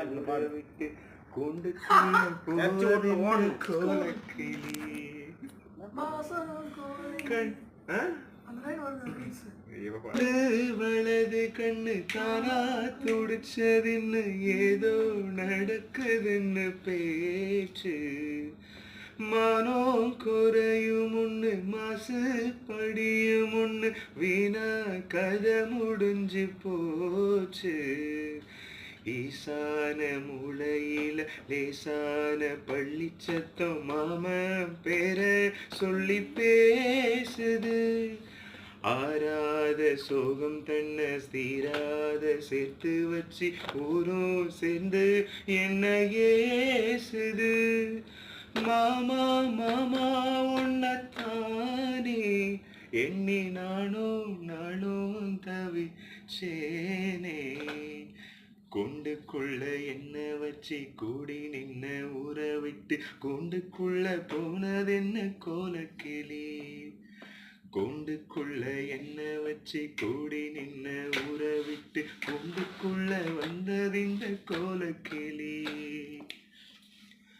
விட்டு கொண்டு போவதென்ன கோலக்கிளி வலது கண்ணு தானா துடிச்சதுன்னு ஏதோ நடக்குதுன்னு பேச்சு மானம் குறையும் ஒண்ணு மாசு படியும் ஒண்ணு வீணா கதை முடிஞ்சு போச்சு ஈசான மூளையில லேசான பள்ளி சத்தம் மாமன் பேர சொல்லி பேசுது ஆராத சோகம் தன்னை தீராத சேர்த்து வச்சு ஊரும் சேர்ந்து என்ன ஏசுது மாமா மாமா உன்னத்தானே எண்ணி நானும் தவிச்சேனே கொண்டுக்குள்ள என்ன வச்சு கூடி நின்ன ஊற விட்டு கொண்டுக்குள்ள போனதென்ன கோலக்கிளி கொண்டுக்குள்ள என்ன வச்சு கூடி நின்ன ஊற விட்டு கொண்டுக்குள்ள வந்ததிந்த கோலக்கிளி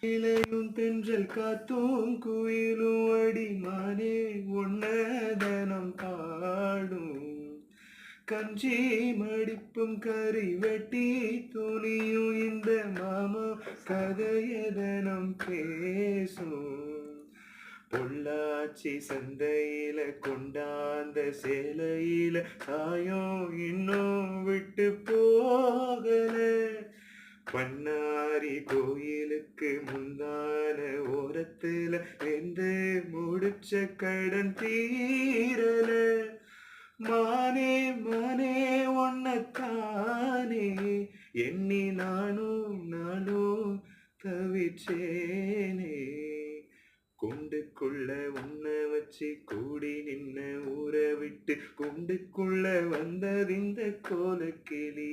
இலையும் தென்றல் காத்தும் குயிலும் அடிமானே ஒன்னதனம் பாடும் கஞ்சி மடிப்பும் கறி வெட்டி துணியும் இந்த மாமா கதையதனம் பேசும் பொள்ளாச்சி சந்தையில கொண்டாந்த சேலையில சாயம் இன்னும் விட்டு போகல பண்ணாரி கோயிலுக்கு முந்தான ஓரத்துல வெந்து முடிச்ச கடன் தீரல மானே மானே ஒன்னத்தானே எண்ணி நானும் தவிச்சேனே கொண்டுக்குள்ள உன்ன வச்சு கூடி நின்ன ஊற விட்டு கொண்டுக்குள்ள வந்ததிந்த கோலக்கிளி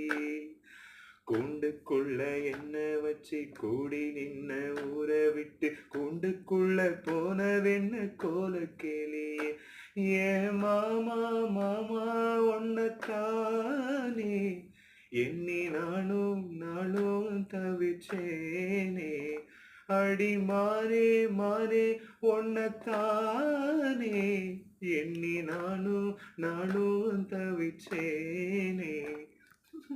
கூண்டுக்குள்ள என்ன வச்சு கூடி நின்ன ஊற விட்டு கூண்டுக்குள்ள போனதென்ன கோலக்கிளி ஏ மாமா மாமா ஒன்னத்தானே எண்ணி நானும் தவிச்சேனே அடி மானே மானே ஒன்னத்தானே எண்ணி நானும் தவிச்சேனே